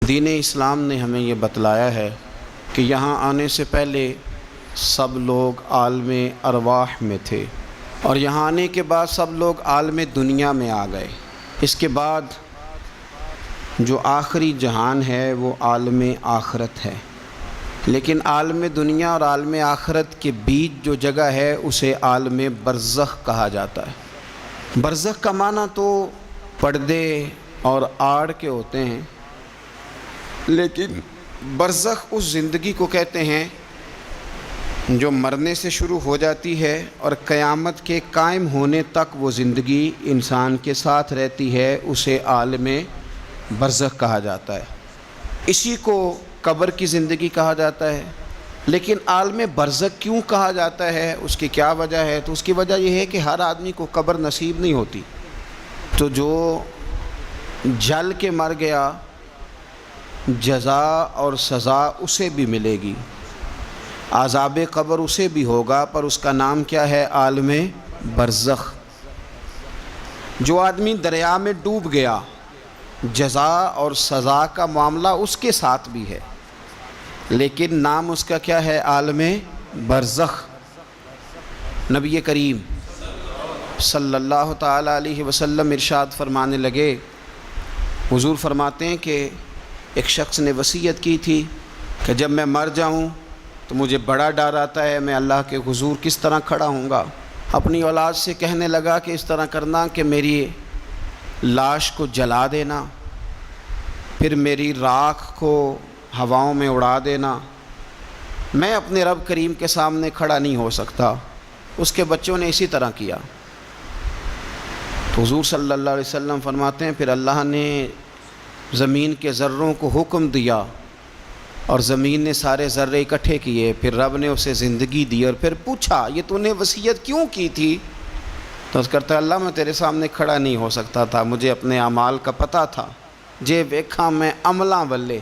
دین اسلام نے ہمیں یہ بتلایا ہے کہ یہاں آنے سے پہلے سب لوگ عالم ارواح میں تھے، اور یہاں آنے کے بعد سب لوگ عالم دنیا میں آ گئے۔ اس کے بعد جو آخری جہان ہے وہ عالم آخرت ہے، لیکن عالم دنیا اور عالم آخرت کے بیچ جو جگہ ہے اسے عالم برزخ کہا جاتا ہے۔ برزخ کا معنی تو پردے اور آڑ کے ہوتے ہیں، لیکن برزخ اس زندگی کو کہتے ہیں جو مرنے سے شروع ہو جاتی ہے اور قیامت کے قائم ہونے تک وہ زندگی انسان کے ساتھ رہتی ہے، اسے عالم برزخ کہا جاتا ہے۔ اسی کو قبر کی زندگی کہا جاتا ہے۔ لیکن عالم برزخ کیوں کہا جاتا ہے، اس کی کیا وجہ ہے؟ تو اس کی وجہ یہ ہے کہ ہر آدمی کو قبر نصیب نہیں ہوتی، تو جو جل کے مر گیا جزا اور سزا اسے بھی ملے گی، عذاب قبر اسے بھی ہوگا، پر اس کا نام کیا ہے؟ عالم برزخ۔ جو آدمی دریا میں ڈوب گیا جزا اور سزا کا معاملہ اس کے ساتھ بھی ہے، لیکن نام اس کا کیا ہے؟ عالم برزخ۔ نبی کریم صلی اللہ تعالی علیہ وسلم ارشاد فرمانے لگے، حضور فرماتے ہیں کہ ایک شخص نے وصیت کی تھی کہ جب میں مر جاؤں تو مجھے بڑا ڈر آتا ہے، میں اللہ کے حضور کس طرح کھڑا ہوں گا۔ اپنی اولاد سے کہنے لگا کہ اس طرح کرنا کہ میری لاش کو جلا دینا، پھر میری راکھ کو ہواؤں میں اڑا دینا، میں اپنے رب کریم کے سامنے کھڑا نہیں ہو سکتا۔ اس کے بچوں نے اسی طرح کیا۔ تو حضور صلی اللہ علیہ وسلم فرماتے ہیں پھر اللہ نے زمین کے ذروں کو حکم دیا اور زمین نے سارے ذرے اکٹھے کیے، پھر رب نے اسے زندگی دی اور پھر پوچھا یہ تو نے وصیت کیوں کی تھی؟ تو اس کرتا اللہ میں تیرے سامنے کھڑا نہیں ہو سکتا تھا، مجھے اپنے اعمال کا پتہ تھا، جے ویکھاں میں عملاں والے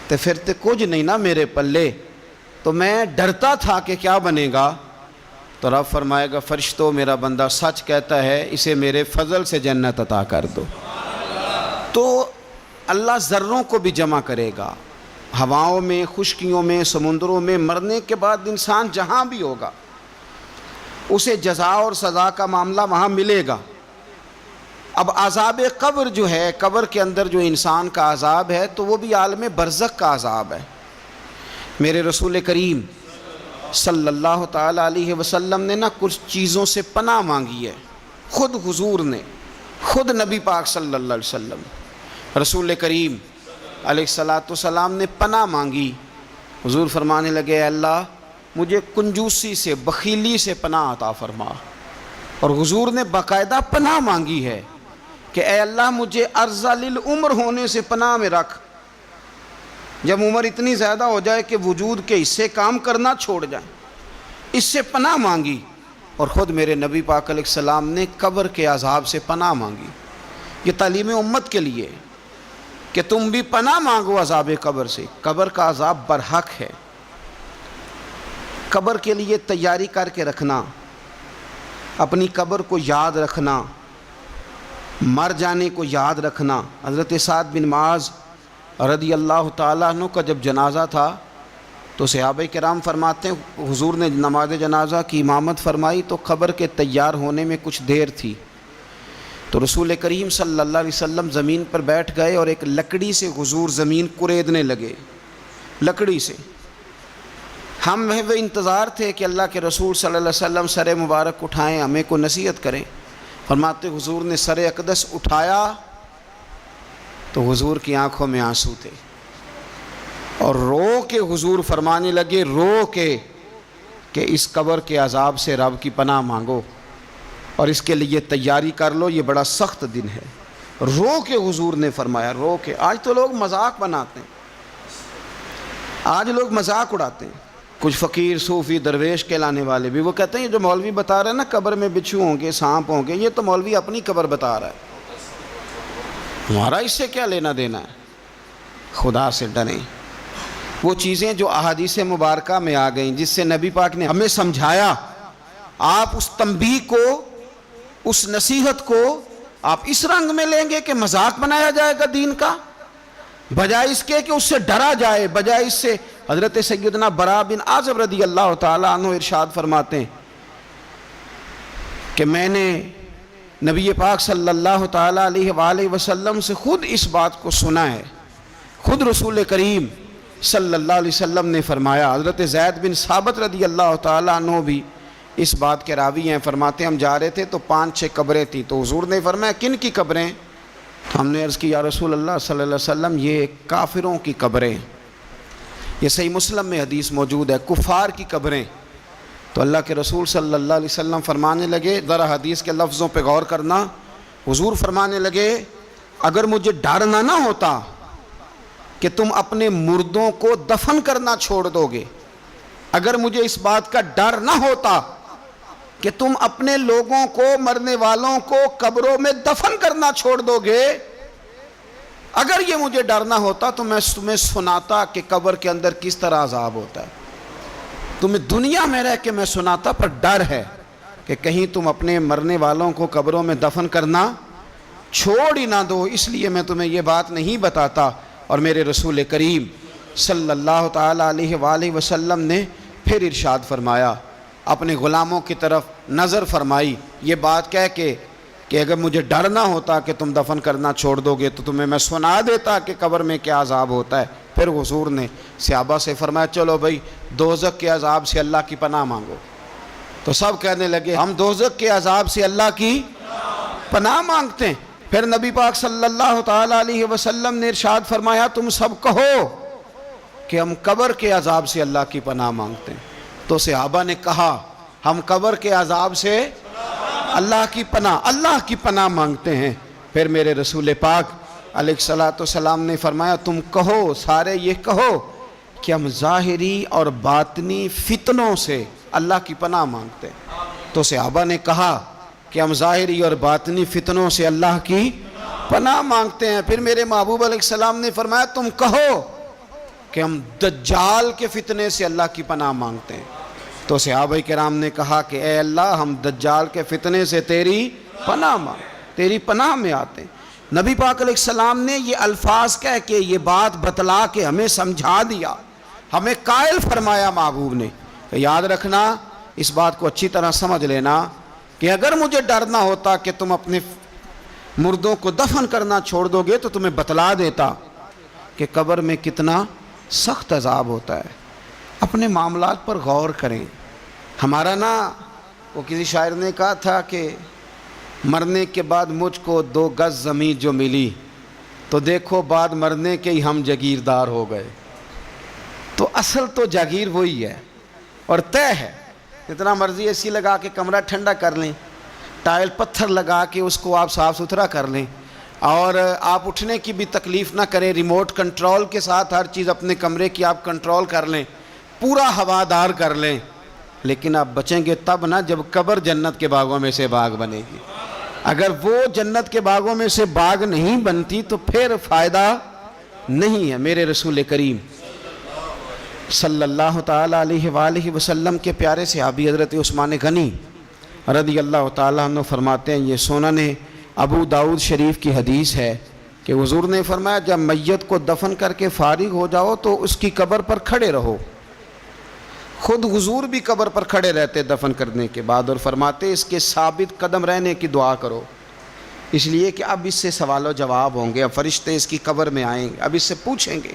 تے پھر تے کچھ نہیں نا میرے پلے، تو میں ڈرتا تھا کہ کیا بنے گا۔ تو رب فرمائے گا فرشتوں میرا بندہ سچ کہتا ہے، اسے میرے فضل سے جنت عطا کر دو۔ تو اللہ ذروں کو بھی جمع کرے گا، ہواؤں میں، خشکیوں میں، سمندروں میں، مرنے کے بعد انسان جہاں بھی ہوگا اسے جزا اور سزا کا معاملہ وہاں ملے گا۔ اب عذاب قبر جو ہے، قبر کے اندر جو انسان کا عذاب ہے تو وہ بھی عالم برزخ کا عذاب ہے۔ میرے رسول کریم صلی اللہ تعالی علیہ وسلم نے نا کچھ چیزوں سے پناہ مانگی ہے، خود حضور نے، خود نبی پاک صلی اللہ علیہ وسلم رسول کریم علیہ السلام نے پناہ مانگی۔ حضور فرمانے لگے اے اللہ مجھے کنجوسی سے، بخیلی سے پناہ عطا فرما، اور حضور نے باقاعدہ پناہ مانگی ہے کہ اے اللہ مجھے ارذل العمر ہونے سے پناہ میں رکھ، جب عمر اتنی زیادہ ہو جائے کہ وجود کے حصے کام کرنا چھوڑ جائیں، اس سے پناہ مانگی۔ اور خود میرے نبی پاک علیہ السلام نے قبر کے عذاب سے پناہ مانگی۔ یہ تعلیم امت کے لیے کہ تم بھی پناہ مانگو عذاب قبر سے۔ قبر کا عذاب برحق ہے، قبر کے لیے تیاری کر کے رکھنا، اپنی قبر کو یاد رکھنا، مر جانے کو یاد رکھنا۔ حضرت سعد بن معاذ رضی اللہ تعالیٰ عنہ کا جب جنازہ تھا تو صحابہ کرام فرماتے ہیں حضور نے نماز جنازہ کی امامت فرمائی تو قبر کے تیار ہونے میں کچھ دیر تھی، تو رسول کریم صلی اللہ علیہ وسلم زمین پر بیٹھ گئے اور ایک لکڑی سے حضور زمین کریدنے لگے، لکڑی سے۔ ہم وہ انتظار تھے کہ اللہ کے رسول صلی اللہ علیہ وسلم سر مبارک اٹھائیں، ہمیں کو نصیحت کریں۔ فرماتے حضور نے سر اقدس اٹھایا تو حضور کی آنکھوں میں آنسو تھے، اور رو کے حضور فرمانے لگے، رو کے کہ اس قبر کے عذاب سے رب کی پناہ مانگو اور اس کے لیے تیاری کر لو، یہ بڑا سخت دن ہے۔ رو کے حضور نے فرمایا، رو کے۔ آج تو لوگ مذاق بناتے ہیں، آج لوگ مذاق اڑاتے ہیں، کچھ فقیر صوفی درویش کہلانے والے بھی، وہ کہتے ہیں یہ جو مولوی بتا رہا ہے نا قبر میں بچھو ہوں گے، سانپ ہوں گے، یہ تو مولوی اپنی قبر بتا رہا ہے، ہمارا اس سے کیا لینا دینا ہے۔ خدا سے ڈریں۔ وہ چیزیں جو احادیث مبارکہ میں آ گئیں جس سے نبی پاک نے ہمیں سمجھایا، آپ اس تنبیہ کو، اس نصیحت کو آپ اس رنگ میں لیں گے کہ مذاق بنایا جائے گا دین کا؟ بجائے اس کے کہ اس سے ڈرا جائے، بجائے اس سے حضرت سیدنا برا بن عازب رضی اللہ تعالیٰ عنہ ارشاد فرماتے ہیں کہ میں نے نبی پاک صلی اللہ تعالیٰ علیہ وآلہ وسلم سے خود اس بات کو سنا ہے، خود رسول کریم صلی اللہ علیہ وسلم نے فرمایا۔ حضرت زید بن ثابت رضی اللہ تعالیٰ عنہ بھی اس بات کے راوی ہیں، فرماتے ہیں ہم جا رہے تھے تو 5-6 قبریں تھیں، تو حضور نے فرمایا کن کی قبریں؟ تو ہم نے عرض کی یا رسول اللہ صلی اللہ علیہ وسلم یہ کافروں کی قبریں، یہ صحیح مسلم میں حدیث موجود ہے، کفار کی قبریں۔ تو اللہ کے رسول صلی اللہ علیہ وسلم فرمانے لگے، ذرا حدیث کے لفظوں پہ غور کرنا، حضور فرمانے لگے اگر مجھے ڈر نہ ہوتا کہ تم اپنے مردوں کو دفن کرنا چھوڑ دو گے، اگر مجھے اس بات کا ڈر نہ ہوتا کہ تم اپنے لوگوں کو، مرنے والوں کو قبروں میں دفن کرنا چھوڑ دو گے، اگر یہ مجھے ڈر نہ ہوتا تو میں تمہیں سناتا کہ قبر کے اندر کس طرح عذاب ہوتا ہے، تمہیں دنیا میں رہ کے میں سناتا، پر ڈر ہے کہ کہیں تم اپنے مرنے والوں کو قبروں میں دفن کرنا چھوڑ ہی نہ دو، اس لیے میں تمہیں یہ بات نہیں بتاتا۔ اور میرے رسول کریم صلی اللہ تعالیٰ علیہ وآلہ وسلم نے پھر ارشاد فرمایا، اپنے غلاموں کی طرف نظر فرمائی، یہ بات کہہ کے کہ اگر مجھے ڈر نہ ہوتا کہ تم دفن کرنا چھوڑ دو گے تو تمہیں میں سنا دیتا کہ قبر میں کیا عذاب ہوتا ہے۔ پھر حضور نے صحابہ سے فرمایا چلو بھائی دوزخ کے عذاب سے اللہ کی پناہ مانگو، تو سب کہنے لگے ہم دوزخ کے عذاب سے اللہ کی پناہ مانگتے ہیں۔ پھر نبی پاک صلی اللہ تعالیٰ علیہ وسلم نے ارشاد فرمایا تم سب کہو کہ ہم قبر کے عذاب سے اللہ کی پناہ مانگتے ہیں۔ تو صحابہ نے کہا ہم قبر کے عذاب سے اللہ کی پناہ مانگتے ہیں۔ پھر میرے رسول پاک علیہ الصلوۃ والسلام نے فرمایا تم کہو، سارے یہ کہو کہ ہم ظاہری اور باطنی فتنوں سے اللہ کی پناہ مانگتے ہیں۔ تو صحابہ نے کہا کہ ہم ظاہری اور باطنی فتنوں سے اللہ کی پناہ مانگتے ہیں۔ پھر میرے محبوب علیہ السلام نے فرمایا تم کہو کہ ہم دجال کے فتنے سے اللہ کی پناہ مانگتے ہیں۔ تو صحابہ کرام نے کہا کہ اے اللہ ہم دجال کے فتنے سے تیری پناہ میں آتے ہیں۔ نبی پاک علیہ السلام نے یہ الفاظ کہہ کے یہ بات بتلا کے ہمیں سمجھا دیا، ہمیں قائل فرمایا محبوب نے کہ یاد رکھنا، اس بات کو اچھی طرح سمجھ لینا کہ اگر مجھے ڈر نہ ہوتا کہ تم اپنے مردوں کو دفن کرنا چھوڑ دو گے تو تمہیں بتلا دیتا کہ قبر میں کتنا سخت عذاب ہوتا ہے۔ اپنے معاملات پر غور کریں۔ ہمارا وہ کسی شاعر نے کہا تھا کہ مرنے کے بعد مجھ کو 2 گز زمین جو ملی تو دیکھو بعد مرنے کے ہی ہم جاگیردار ہو گئے۔ تو اصل تو جاگیر وہی ہے اور طے ہے، جتنا مرضی اے سی لگا کے کمرہ ٹھنڈا کر لیں، ٹائل پتھر لگا کے اس کو آپ صاف ستھرا کر لیں، اور آپ اٹھنے کی بھی تکلیف نہ کریں، ریموٹ کنٹرول کے ساتھ ہر چیز اپنے کمرے کی آپ کنٹرول کر لیں، پورا ہوادار کر لیں، لیکن آپ بچیں گے تب نہ جب قبر جنت کے باغوں میں سے باغ بنے گی۔ اگر وہ جنت کے باغوں میں سے باغ نہیں بنتی تو پھر فائدہ نہیں ہے۔ میرے رسول کریم صلی اللہ تعالیٰ علیہ وآلہ وسلم کے پیارے صحابی حضرت عثمان غنی رضی اللہ تعالیٰ عنہ فرماتے ہیں، یہ سنن ابو داؤد شریف کی حدیث ہے کہ حضور نے فرمایا جب میت کو دفن کر کے فارغ ہو جاؤ تو اس کی قبر پر کھڑے رہو۔ خود حضور بھی قبر پر کھڑے رہتے دفن کرنے کے بعد، اور فرماتے اس کے ثابت قدم رہنے کی دعا کرو، اس لیے کہ اب اس سے سوال و جواب ہوں گے، اب فرشتے اس کی قبر میں آئیں گے، اب اس سے پوچھیں گے،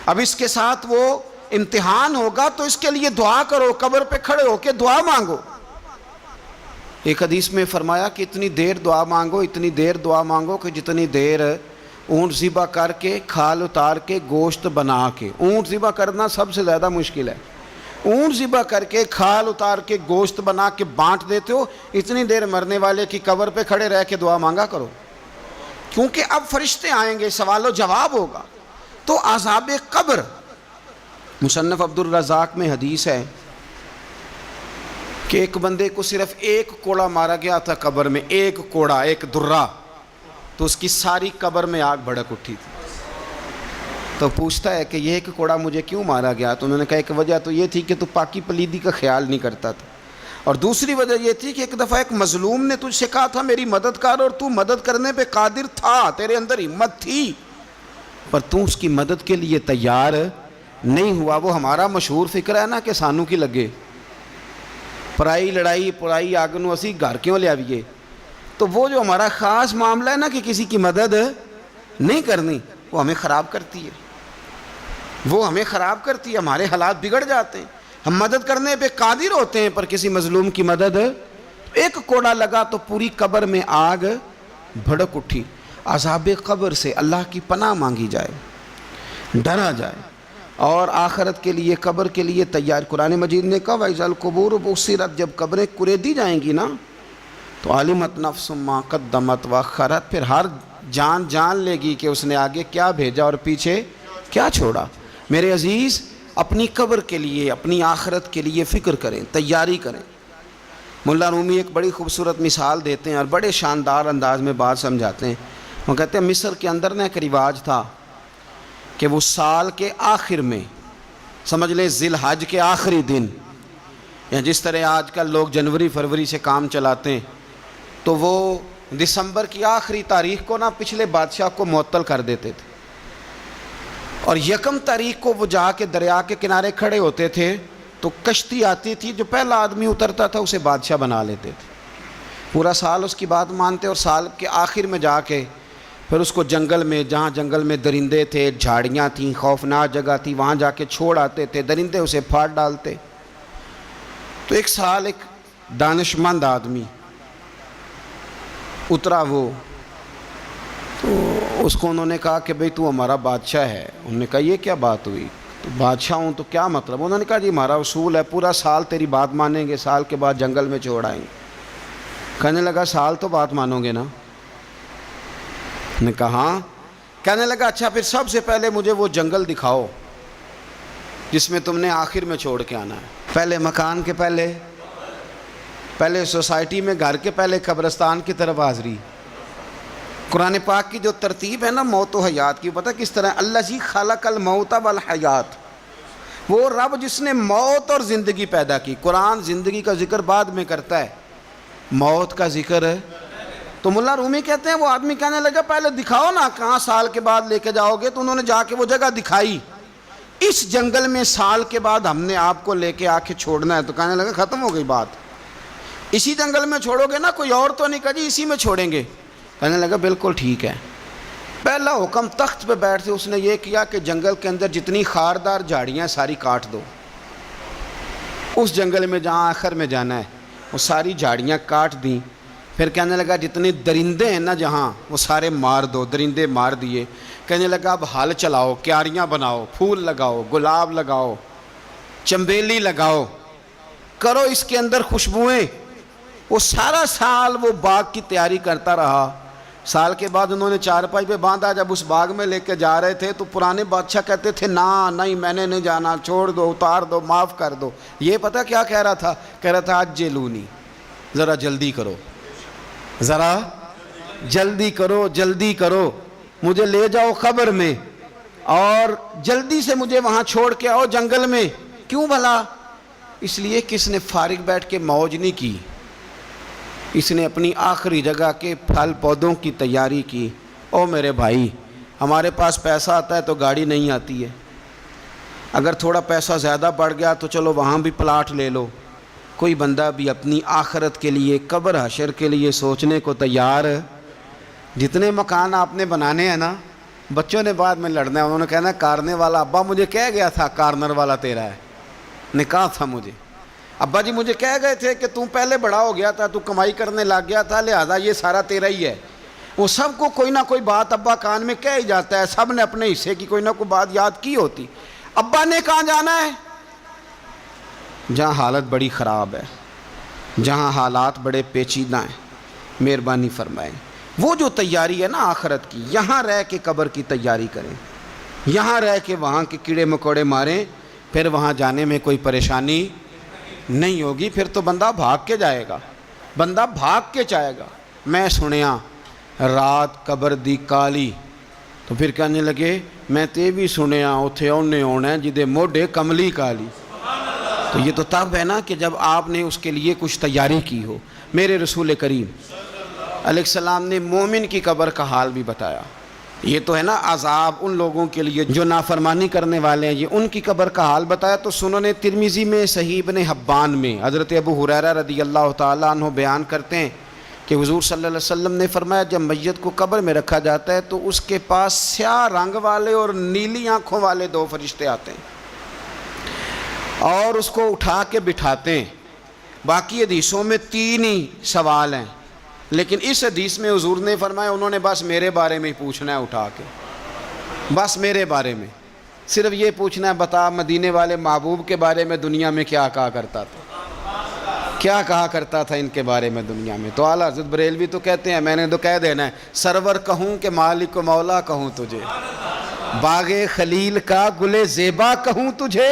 اب اس کے ساتھ وہ امتحان ہوگا، تو اس کے لیے دعا کرو، قبر پہ کھڑے ہو کے دعا مانگو۔ ایک حدیث میں فرمایا کہ اتنی دیر دعا مانگو کہ جتنی دیر اونٹ ذبح کر کے کھال اتار کے گوشت بنا کے، اونٹ ذبح کرنا سب سے زیادہ مشکل ہے، اونٹ ذبح کر کے کھال اتار کے گوشت بنا کے بانٹ دیتے ہو، اتنی دیر مرنے والے کی قبر پہ کھڑے رہ کے دعا مانگا کرو، کیونکہ اب فرشتے آئیں گے، سوال و جواب ہوگا۔ تو عذاب قبر، مصنف عبد الرزاق میں حدیث ہے کہ ایک بندے کو صرف 1 کوڑا مارا گیا تھا قبر میں، 1 کوڑا، 1 درہ، تو اس کی ساری قبر میں آگ بھڑک اٹھی تھی۔ تو پوچھتا ہے کہ یہ 1 کوڑا مجھے کیوں مارا گیا؟ تو انہوں نے کہا ایک وجہ تو یہ تھی کہ تو پاکی پلیدی کا خیال نہیں کرتا تھا، اور دوسری وجہ یہ تھی کہ ایک دفعہ ایک مظلوم نے تجھ سے کہا تھا میری مدد کر، اور تو مدد کرنے پہ قادر تھا، تیرے اندر ہمت تھی، پر تو اس کی مدد کے لیے تیار نہیں ہوا۔ وہ ہمارا مشہور فکر ہے نا کہ سانو کی لگے، پرائی لڑائی پرائی آگ نو اسی گھر کیوں لے آئیے۔ تو وہ جو ہمارا خاص معاملہ ہے نا کہ کسی کی مدد نہیں کرنی، وہ ہمیں خراب کرتی ہے، وہ ہمیں خراب کرتی ہے، ہمارے حالات بگڑ جاتے ہیں۔ ہم مدد کرنے پہ قادر ہوتے ہیں پر کسی مظلوم کی مدد، ایک کوڑا لگا تو پوری قبر میں آگ بھڑک اٹھی۔ عذاب قبر سے اللہ کی پناہ مانگی جائے، ڈرا جائے، اور آخرت کے لیے قبر کے لیے تیار۔ قرآن مجید نے کہا وَإِذَا الْقُبُورُ بُعْثِرَتْ، جب قبریں کریدی جائیں گی نا تو عَلِمَتْ نَفْسٌ مَا قَدَّمَتْ وَأَخَّرَتْ، پھر ہر جان لے گی کہ اس نے آگے کیا بھیجا اور پیچھے کیا چھوڑا۔ میرے عزیز، اپنی قبر کے لیے، اپنی آخرت کے لیے فکر کریں، تیاری کریں۔ مولا رومی ایک بڑی خوبصورت مثال دیتے ہیں اور بڑے شاندار انداز میں بات سمجھاتے ہیں۔ وہ کہتے ہیں مصر کے اندر نا ایک رواج تھا کہ وہ سال کے آخر میں، سمجھ لیں ذی الحج کے آخری دن، یا جس طرح آج کل لوگ جنوری فروری سے کام چلاتے ہیں، تو وہ دسمبر کی آخری تاریخ کو نا پچھلے بادشاہ کو معطل کر دیتے تھے، اور یکم تاریخ کو وہ جا کے دریا کے کنارے کھڑے ہوتے تھے تو کشتی آتی تھی، جو پہلا آدمی اترتا تھا اسے بادشاہ بنا لیتے تھے۔ پورا سال اس کی بات مانتے، اور سال کے آخر میں جا کے پھر اس کو جنگل میں، جہاں جنگل میں درندے تھے، جھاڑیاں تھیں، خوفناک جگہ تھی، وہاں جا کے چھوڑ آتے تھے، درندے اسے پھاڑ ڈالتے۔ تو ایک سال ایک دانشمند آدمی اترا، وہ تو اس کو انہوں نے کہا کہ بھئی تو ہمارا بادشاہ ہے۔ انہوں نے کہا یہ کیا بات ہوئی؟ تو بادشاہ ہوں تو کیا مطلب؟ انہوں نے کہا جی ہمارا اصول ہے، پورا سال تیری بات مانیں گے، سال کے بعد جنگل میں چھوڑ آئیں گے۔ کہنے لگا سال تو بات مانو گے نا؟ نے کہا ہاں۔ کہنے لگا اچھا پھر سب سے پہلے مجھے وہ جنگل دکھاؤ جس میں تم نے آخر میں چھوڑ کے آنا ہے۔ پہلے مکان کے پہلے سوسائٹی میں گھر کے پہلے قبرستان کی طرف حاضری۔ قرآن پاک کی جو ترتیب ہے نا موت و حیات کی، پتہ کس طرح؟ الذی خلق الموت والحیات، وہ رب جس نے موت اور زندگی پیدا کی۔ قرآن زندگی کا ذکر بعد میں کرتا ہے، موت کا ذکر ہے۔ تو مولا رومی کہتے ہیں وہ آدمی کہنے لگا پہلے دکھاؤ نا کہاں سال کے بعد لے کے جاؤ گے۔ تو انہوں نے جا کے وہ جگہ دکھائی، اس جنگل میں سال کے بعد ہم نے آپ کو لے کے آ کے چھوڑنا ہے۔ تو کہنے لگا ختم ہو گئی بات، اسی جنگل میں چھوڑو گے نا، کوئی اور تو نہیں؟ کہا جی اسی میں چھوڑیں گے۔ کہنے لگا بالکل ٹھیک ہے۔ پہلا حکم تخت پہ بیٹھ سے اس نے یہ کیا کہ جنگل کے اندر جتنی خاردار جھاڑیاں ساری کاٹ دو، اس جنگل میں جہاں آخر میں جانا ہے وہ ساری جھاڑیاں کاٹ دیں۔ پھر کہنے لگا جتنے درندے ہیں نا جہاں، وہ سارے مار دو، درندے مار دیے۔ کہنے لگا اب ہل چلاؤ، کیاریاں بناؤ، پھول لگاؤ، گلاب لگاؤ، چنبیلی لگاؤ، کرو اس کے اندر خوشبوئیں۔ وہ سارا سال وہ باغ کی تیاری کرتا رہا۔ سال کے بعد انہوں نے چارپائی پہ باندھا، جب اس باغ میں لے کے جا رہے تھے تو پرانے بادشاہ کہتے تھے نہیں میں نے نہیں جانا، چھوڑ دو، اتار دو، معاف کر دو۔ یہ پتہ کیا کہہ رہا تھا؟ کہہ رہا تھا عجلونی، ذرا جلدی کرو، ذرا جلدی کرو، جلدی کرو، مجھے لے جاؤ قبر میں اور جلدی سے مجھے وہاں چھوڑ کے آؤ جنگل میں۔ کیوں بھلا؟ اس لیے کہ اس نے فارغ بیٹھ کے موج نہیں کی، اس نے اپنی آخری جگہ کے پھل پودوں کی تیاری کی۔ او میرے بھائی، ہمارے پاس پیسہ آتا ہے تو گاڑی نہیں آتی ہے، اگر تھوڑا پیسہ زیادہ بڑھ گیا تو چلو وہاں بھی پلاٹ لے لو۔ کوئی بندہ بھی اپنی آخرت کے لیے، قبر حشر کے لیے سوچنے کو تیار ہے؟ جتنے مکان آپ نے بنانے ہیں نا، بچوں نے بعد میں لڑنا ہے، انہوں نے کہنا کارنے والا ابا مجھے کہہ گیا تھا کارنر والا تیرا ہے، نے کہا تھا مجھے ابا جی، مجھے کہہ گئے تھے کہ تم پہلے بڑا ہو گیا تھا، تو کمائی کرنے لگ گیا تھا، لہذا یہ سارا تیرا ہی ہے۔ وہ سب کو کوئی نہ کوئی بات ابا کان میں کہہ ہی جاتا ہے، سب نے اپنے حصے کی کوئی نہ کوئی بات یاد کی ہوتی۔ ابا نے کہاں جانا ہے؟ جہاں حالت بڑی خراب ہے، جہاں حالات بڑے پیچیدہ ہیں، مہربانی فرمائیں۔ وہ جو تیاری ہے نا آخرت کی، یہاں رہ کے قبر کی تیاری کریں، یہاں رہ کے وہاں کے کیڑے مکوڑے ماریں، پھر وہاں جانے میں کوئی پریشانی نہیں ہوگی۔ پھر تو بندہ بھاگ کے جائے گا، بندہ بھاگ کے جائے گا۔ میں سنیا رات قبر دی کالی، تو پھر کہنے لگے میں تے بھی سنیا اتھے اونے ہونا ہے جدے موڈے کملی کالی۔ تو یہ تو تب ہے نا کہ جب آپ نے اس کے لیے کچھ تیاری کی ہو۔ میرے رسول کریم علیہ السلام نے مومن کی قبر کا حال بھی بتایا، یہ تو ہے نا عذاب ان لوگوں کے لیے جو نافرمانی کرنے والے ہیں، یہ ان کی قبر کا حال بتایا۔ تو سنن ترمذی میں، صحیح ابن حبان میں حضرت ابو ہریرہ رضی اللہ تعالیٰ عنہ بیان کرتے ہیں کہ حضور صلی اللہ علیہ وسلم نے فرمایا جب میت کو قبر میں رکھا جاتا ہے تو اس کے پاس سیاہ رنگ والے اور نیلی آنکھوں والے دو فرشتے آتے ہیں اور اس کو اٹھا کے بٹھاتے ہیں۔ باقی حدیثوں میں 3 ہی سوال ہیں، لیکن اس حدیث میں حضور نے فرمایا انہوں نے بس میرے بارے میں ہی پوچھنا ہے، اٹھا کے بس میرے بارے میں صرف یہ پوچھنا ہے، بتا مدینے والے محبوب کے بارے میں دنیا میں کیا کہا کرتا تھا، کیا کہا کرتا تھا ان کے بارے میں دنیا میں۔ تو اعلیٰ حضرت بریلوی تو کہتے ہیں، میں نے تو کہہ دینا ہے، سرور کہوں کہ مالک و مولا کہوں تجھے، باغ خلیل کا گل زیبا کہوں تجھے،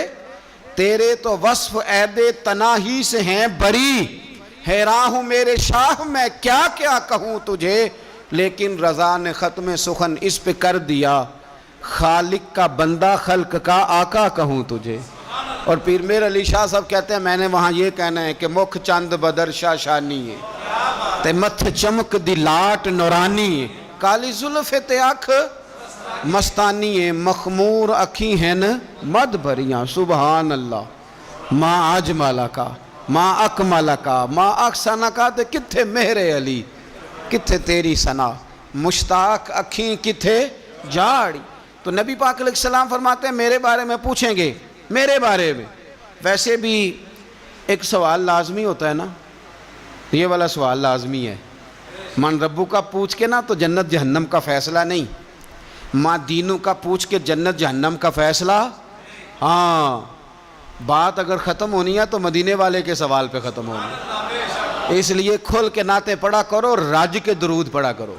تیرے تو وصف عید تناہی سے ہیں بری، حیران ہوں میرے شاہ میں کیا کیا کہوں تجھے، لیکن رضا نے ختم سخن اس پہ کر دیا، خالق کا بندہ خلق کا آقا کہوں تجھے۔ اور پیر میر علی شاہ صاحب کہتے ہیں میں نے وہاں یہ کہنا ہے کہ مکھ چند بدر شاہ شانی ہے تے متھ چمک دی لاٹ نورانی ہے، کالی زلف تے اکھ مستانی ہے، مخمور اکھی ہیں مد بھریاں، سبحان اللہ، ما اجمل کا ما اکمل کا ما احسن کا، تے کتھے مہر علی کتھے تیری ثنا، مشتاق اکھیں کتھے جاڑی۔ تو نبی پاک علیہ السلام فرماتے ہیں میرے بارے میں پوچھیں گے، میرے بارے میں۔ ویسے بھی ایک سوال لازمی ہوتا ہے نا، یہ والا سوال لازمی ہے، من ربو کا پوچھ کے نا تو جنت جہنم کا فیصلہ نہیں، ماں دینوں کا پوچھ کے جنت جہنم کا فیصلہ۔ ہاں بات اگر ختم ہونی ہے تو مدینے والے کے سوال پہ ختم ہونی ہے، اس لیے کھل کے نعتیں پڑھا کرو، راج کے درود پڑھا کرو،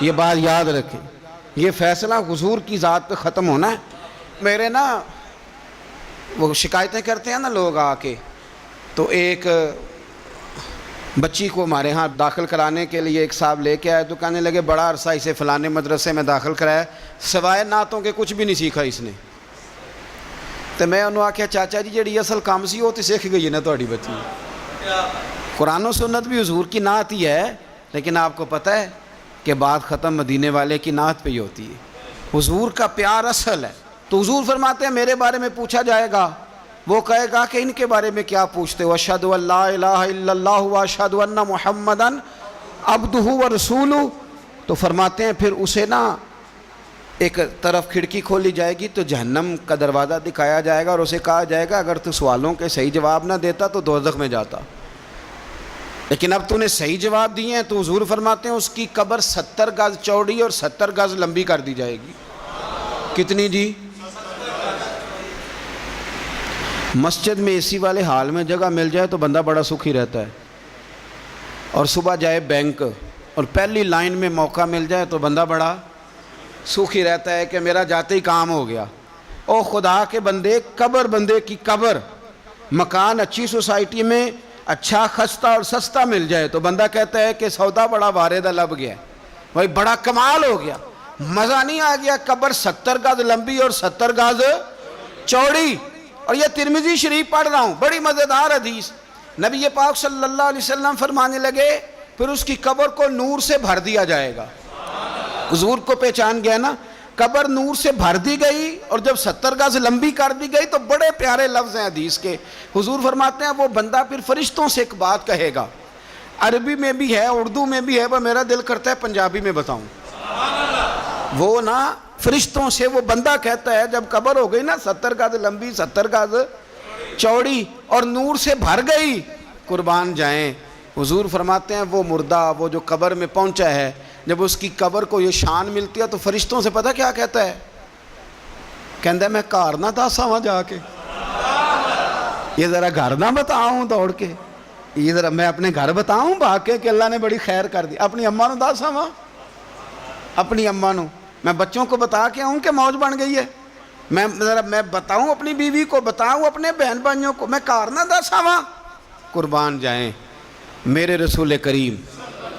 یہ بات یاد رکھیں، یہ فیصلہ حضور کی ذات پہ ختم ہونا ہے۔ میرے نا وہ شکایتیں کرتے ہیں نا لوگ آ کے، تو ایک بچی کو ہمارے ہاں داخل کرانے کے لیے ایک صاحب لے کے آئے، تو کہنے لگے بڑا عرصہ اسے فلانے مدرسے میں داخل کرایا، سوائے نعتوں کے کچھ بھی نہیں سیکھا اس نے۔ تو میں انہوں آکھیا چاچا جی جڑی اصل کام سی وہ تو سیکھ گئی ہے نا تہاڈی بچی، قرآن و سنت بھی حضور کی نعت ہی ہے، لیکن آپ کو پتہ ہے کہ بات ختم مدینے والے کی نعت پہ ہی ہوتی ہے، حضور کا پیار اصل ہے۔ تو حضور فرماتے ہیں میرے بارے میں پوچھا جائے گا، وہ کہے گا کہ ان کے بارے میں کیا پوچھتے ہو، اشہد ان لا الہ الا اللہ واشہد ان محمدن عبدہ ورسولہ۔ تو فرماتے ہیں پھر اسے نا ایک طرف کھڑکی کھولی جائے گی تو جہنم کا دروازہ دکھایا جائے گا اور اسے کہا جائے گا اگر تو سوالوں کے صحیح جواب نہ دیتا تو دوزخ میں جاتا، لیکن اب تو نے صحیح جواب دیے ہیں۔ تو حضور فرماتے ہیں اس کی قبر 70 گز چوڑی اور 70 گز لمبی کر دی جائے گی۔ کتنی جی؟ مسجد میں اے سی والے حال میں جگہ مل جائے تو بندہ بڑا سکھی رہتا ہے، اور صبح جائے بینک اور پہلی لائن میں موقع مل جائے تو بندہ بڑا سکھی رہتا ہے کہ میرا جاتے ہی کام ہو گیا۔ او خدا کے بندے، قبر بندے کی قبر، مکان اچھی سوسائٹی میں اچھا خستہ اور سستا مل جائے تو بندہ کہتا ہے کہ سودا بڑا واردہ لب گیا، بھائی بڑا کمال ہو گیا، مزہ نہیں آ گیا۔ قبر 70 گز لمبی اور 70 گز چوڑی، اور یہ ترمذی شریف پڑھ رہا ہوں، بڑی مزیدار حدیث۔ نبی پاک صلی اللہ علیہ وسلم فرمانے لگے پھر اس کی قبر کو نور سے بھر دیا جائے گا۔ حضور کو پہچان گیا نا، قبر نور سے بھر دی گئی اور جب 70 گز لمبی کر دی گئی تو بڑے پیارے لفظ ہیں حدیث کے۔ حضور فرماتے ہیں وہ بندہ پھر فرشتوں سے ایک بات کہے گا، عربی میں بھی ہے اردو میں بھی ہے، پر میرا دل کرتا ہے پنجابی میں بتاؤں۔ وہ نا فرشتوں سے وہ بندہ کہتا ہے جب قبر ہو گئی نا 70 گز لمبی 70 گز چوڑی اور نور سے بھر گئی، قربان جائیں، حضور فرماتے ہیں وہ مردہ وہ جو قبر میں پہنچا ہے، جب اس کی قبر کو یہ شان ملتی ہے تو فرشتوں سے پتہ کیا کہتا ہے؟ کہتا ہے میں گھر نہ دساں وہاں جا کے، یہ ذرا گھر نہ بتاؤں دوڑ کے، یہ ذرا میں اپنے گھر بتاؤں بھاگ کے کہ اللہ نے بڑی خیر کر دی، اپنی اماں نو دساں وہاں، اپنی اماں نو میں بچوں کو بتا کے آؤں کہ موج بن گئی ہے، میں بتاؤں اپنی بیوی کو، بتاؤں اپنے بہن بھائیوں کو، میں کار نہ دساں وہاں۔ قربان جائیں میرے رسول کریم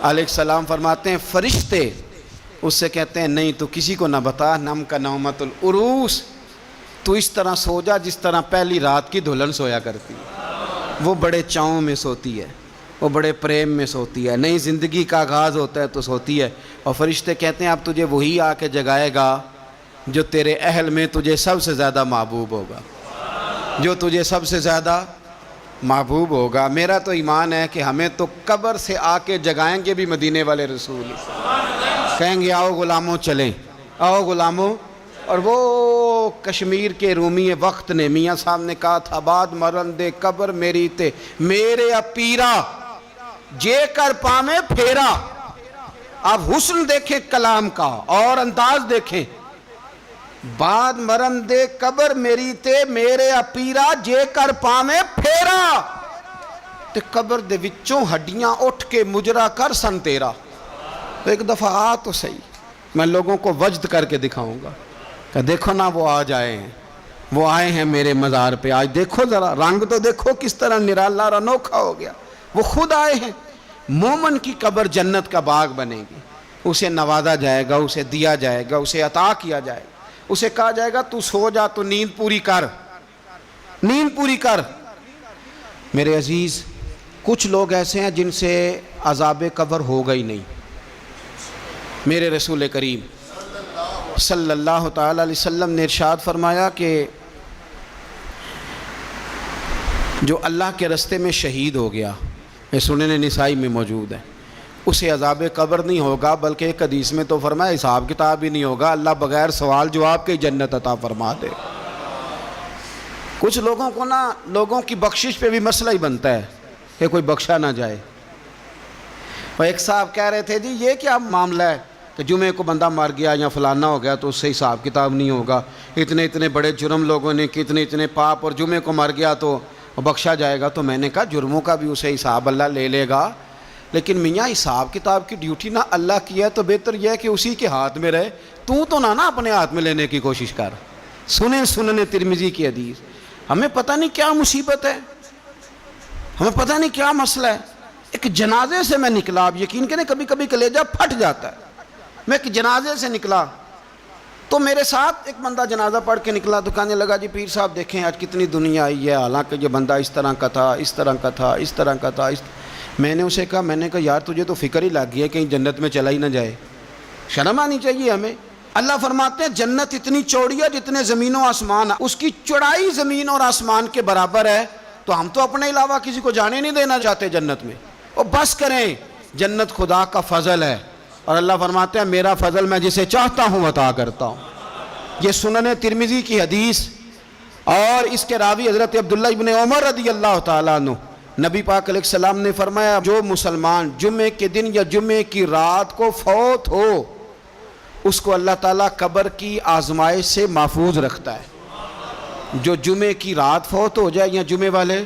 علیہ السلام فرماتے ہیں فرشتے اس سے کہتے ہیں نہیں تو کسی کو نہ بتا، نم کا نومت العروس، تو اس طرح سو جا جس طرح پہلی رات کی دلہن سویا کرتی، وہ بڑے چاؤں میں سوتی ہے، وہ بڑے پریم میں سوتی ہے، نئی زندگی کا آغاز ہوتا ہے تو سوتی ہے، اور فرشتے کہتے ہیں اب تجھے وہی آ کے جگائے گا جو تیرے اہل میں تجھے سب سے زیادہ محبوب ہوگا، جو تجھے سب سے زیادہ محبوب ہوگا۔ میرا تو ایمان ہے کہ ہمیں تو قبر سے آ کے جگائیں گے بھی مدینے والے رسول، کہیں گے آؤ غلاموں چلیں، آؤ غلاموں۔ اور وہ کشمیر کے رومی وقت نے میاں صاحب نے کہا تھا بعد مرن دے قبر میری تے میرے اپیرا جے کر پامے پھیرا۔ آپ حسن دیکھیں کلام کا اور انداز دیکھیں، بعد مرن دے قبر میری تے میرے اپیرا جے کر پامے پھیرا، تے قبر دے وچوں ہڈیاں اٹھ کے مجرا کر سن تیرا۔ تو ایک دفعہ آ تو صحیح، میں لوگوں کو وجد کر کے دکھاؤں گا کہ دیکھو نا وہ آج آئے ہیں، وہ آئے ہیں میرے مزار پہ، آج دیکھو ذرا رنگ تو دیکھو کس طرح نرالا اور انوکھا ہو گیا، وہ خود آئے ہیں۔ مومن کی قبر جنت کا باغ بنے گی، اسے نوازا جائے گا، اسے دیا جائے گا، اسے عطا کیا جائے گا، اسے کہا جائے گا تو سو جا، تو نیند پوری کر، نیند پوری کر۔ میرے عزیز کچھ لوگ ایسے ہیں جن سے عذاب قبر ہوگا ہی نہیں۔ میرے رسول کریم صلی اللہ تعالیٰ علیہ وسلم نے ارشاد فرمایا کہ جو اللہ کے رستے میں شہید ہو گیا، یہ سنن نسائی میں موجود ہے، اسے عذاب قبر نہیں ہوگا، بلکہ ایک حدیث میں تو فرمایا حساب کتاب ہی نہیں ہوگا، اللہ بغیر سوال جواب کے جنت عطا فرما دے۔ کچھ لوگوں کو نا لوگوں کی بخشش پہ بھی مسئلہ ہی بنتا ہے کہ کوئی بخشا نہ جائے۔ اور ایک صاحب کہہ رہے تھے جی یہ کیا معاملہ ہے کہ جمعے کو بندہ مر گیا یا فلانا ہو گیا تو اس سے حساب کتاب نہیں ہوگا، اتنے اتنے بڑے جرم لوگوں نے کتنے اتنے پاپ، اور جمعے کو مر گیا تو بخشا جائے گا۔ تو میں نے کہا جرموں کا بھی اسے حساب اللہ لے لے گا، لیکن میاں حساب کتاب کی ڈیوٹی نہ اللہ کی ہے تو بہتر یہ ہے کہ اسی کے ہاتھ میں رہے، تو نہ اپنے ہاتھ میں لینے کی کوشش کر۔ سنن ترمذی کی حدیث۔ ہمیں پتہ نہیں کیا مصیبت ہے، ہمیں پتہ نہیں کیا مسئلہ ہے۔ ایک جنازے سے میں نکلا، آپ یقین کریں کبھی کبھی کلیجہ پھٹ جاتا ہے۔ میں ایک جنازے سے نکلا تو میرے ساتھ ایک بندہ جنازہ پڑھ کے نکلا تو کہنے لگا جی پیر صاحب دیکھیں آج کتنی دنیا آئی ہے، حالانکہ یہ بندہ اس طرح کا تھا، اس طرح کا تھا، اس طرح کا تھا۔ میں نے اسے کہا یار تجھے تو فکر ہی لگ گئی ہے کہیں جنت میں چلا ہی نہ جائے، شرم آنی چاہیے ہمیں۔ اللہ فرماتے ہیں جنت اتنی چوڑی ہے جتنے زمین و آسمان، اس کی چوڑائی زمین اور آسمان کے برابر ہے، تو ہم تو اپنے علاوہ کسی کو جانے نہیں دینا چاہتے جنت میں۔ اور بس کریں، جنت خدا کا فضل ہے، اور اللہ فرماتے ہیں میرا فضل میں جسے چاہتا ہوں عطا کرتا ہوں۔ یہ سنن ترمذی کی حدیث، اور اس کے راوی حضرت عبداللہ ابن عمر رضی اللہ تعالیٰ عنہ، نبی پاک علیہ السلام نے فرمایا جو مسلمان جمعے کے دن یا جمعے کی رات کو فوت ہو اس کو اللہ تعالیٰ قبر کی آزمائش سے محفوظ رکھتا ہے۔ جو جمعے کی رات فوت ہو جائے یا جمعے والے،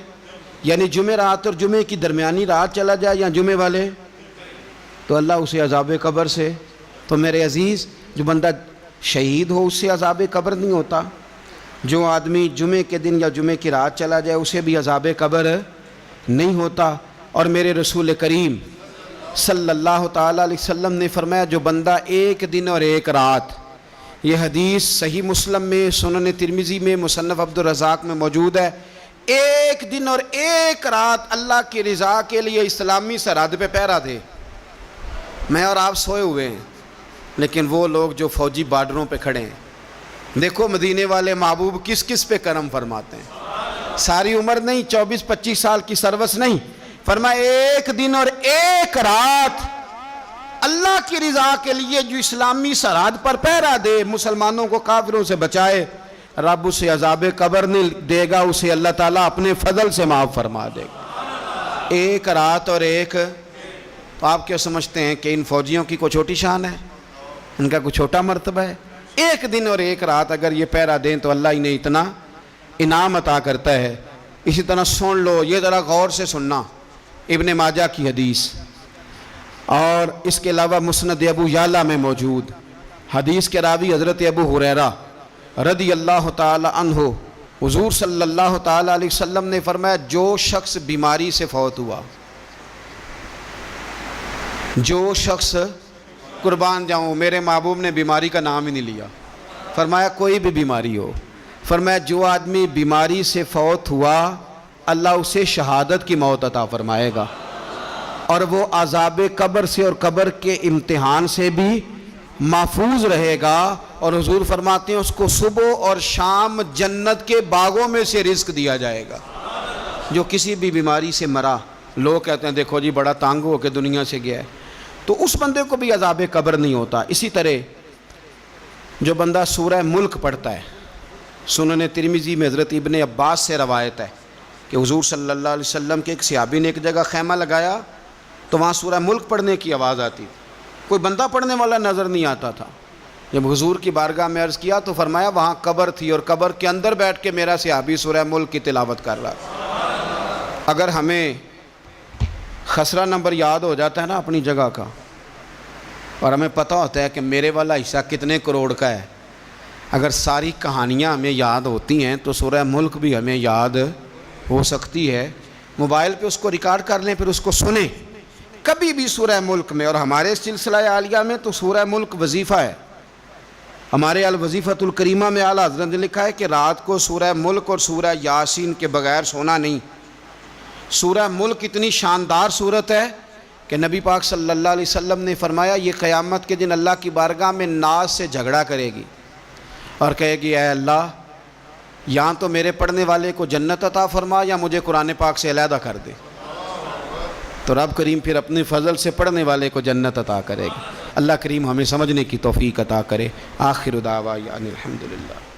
یعنی جمعے رات اور جمعے کی درمیانی رات چلا جائے یا جمعے والے، تو اللہ اسے عذاب قبر سے، تو میرے عزیز جو بندہ شہید ہو اس سے عذاب قبر نہیں ہوتا، جو آدمی جمعے کے دن یا جمعے کی رات چلا جائے اسے بھی عذاب قبر نہیں ہوتا۔ اور میرے رسول کریم صلی اللہ تعالیٰ علیہ وسلم نے فرمایا جو بندہ ایک دن اور ایک رات، یہ حدیث صحیح مسلم میں، سنن ترمذی میں، مصنف عبدالرزاق میں موجود ہے، ایک دن اور ایک رات اللہ کی رضا کے لیے اسلامی سرحد پہ پہرا دے۔ میں اور آپ سوئے ہوئے ہیں، لیکن وہ لوگ جو فوجی بارڈروں پہ کھڑے ہیں، دیکھو مدینے والے محبوب کس کس پہ کرم فرماتے ہیں۔ ساری عمر نہیں، 24-25 سال کی سروس نہیں، فرمایا ایک دن اور ایک رات اللہ کی رضا کے لیے جو اسلامی سرحد پر پہرا دے، مسلمانوں کو کافروں سے بچائے، رب اسے عذاب قبر نہیں دے گا، اسے اللہ تعالیٰ اپنے فضل سے معاف فرما دے گا۔ ایک رات اور ایک، تو آپ کیا سمجھتے ہیں کہ ان فوجیوں کی کوئی چھوٹی شان ہے، ان کا کوئی چھوٹا مرتبہ ہے؟ ایک دن اور ایک رات اگر یہ پہرا دیں تو اللہ انہیں اتنا انعام عطا کرتا ہے۔ اسی طرح سن لو، یہ ذرا غور سے سننا، ابن ماجہ کی حدیث، اور اس کے علاوہ مسند ابو یعلا میں موجود حدیث کے راوی حضرت ابو ہریرہ رضی اللہ تعالی عنہ، حضور صلی اللہ تعالی علیہ وسلم نے فرمایا جو شخص بیماری سے فوت ہوا، جو شخص، قربان جاؤں میرے محبوب نے بیماری کا نام ہی نہیں لیا، فرمایا کوئی بھی بیماری ہو، فرمایا جو آدمی بیماری سے فوت ہوا اللہ اسے شہادت کی موت عطا فرمائے گا۔ اور وہ عذاب قبر سے اور قبر کے امتحان سے بھی محفوظ رہے گا۔ اور حضور فرماتے ہیں اس کو صبح اور شام جنت کے باغوں میں سے رزق دیا جائے گا۔ جو کسی بھی بیماری سے مرا، لوگ کہتے ہیں دیکھو جی بڑا تانگ ہو کے دنیا سے گیا ہے، تو اس بندے کو بھی عذاب قبر نہیں ہوتا۔ اسی طرح جو بندہ سورہ ملک پڑھتا ہے، سنن ترمذی میں حضرت ابن عباس سے روایت ہے کہ حضور صلی اللہ علیہ وسلم کے ایک صحابی نے ایک جگہ خیمہ لگایا تو وہاں سورہ ملک پڑھنے کی آواز آتی تھی، کوئی بندہ پڑھنے والا نظر نہیں آتا تھا۔ جب حضور کی بارگاہ میں عرض کیا تو فرمایا وہاں قبر تھی اور قبر کے اندر بیٹھ کے میرا صحابی سورہ ملک کی تلاوت کر رہا تھا۔ اگر ہمیں خسرہ نمبر یاد ہو جاتا ہے نا اپنی جگہ کا، اور ہمیں پتہ ہوتا ہے کہ میرے والا حصہ کتنے کروڑ کا ہے، اگر ساری کہانیاں ہمیں یاد ہوتی ہیں تو سورہ ملک بھی ہمیں یاد ہو سکتی ہے۔ موبائل پہ اس کو ریکارڈ کر لیں، پھر اس کو سنیں کبھی بھی سورہ ملک میں۔ اور ہمارے سلسلہ عالیہ میں تو سورہ ملک وظیفہ ہے۔ ہمارے الوظیفۃ الکریمہ میں اعلیٰ حضرت نے لکھا ہے کہ رات کو سورہ ملک اور سورہ یاسین کے بغیر سونا نہیں۔ سورہ ملک اتنی شاندار صورت ہے کہ نبی پاک صلی اللہ علیہ وسلم نے فرمایا یہ قیامت کے دن اللہ کی بارگاہ میں ناز سے جھگڑا کرے گی اور کہے گی اے اللہ یہاں تو میرے پڑھنے والے کو جنت عطا فرما یا مجھے قرآن پاک سے علیحدہ کر دے۔ تو رب کریم پھر اپنے فضل سے پڑھنے والے کو جنت عطا کرے گا۔ اللہ کریم ہمیں سمجھنے کی توفیق عطا کرے۔ آخر دعوانا الحمدللہ۔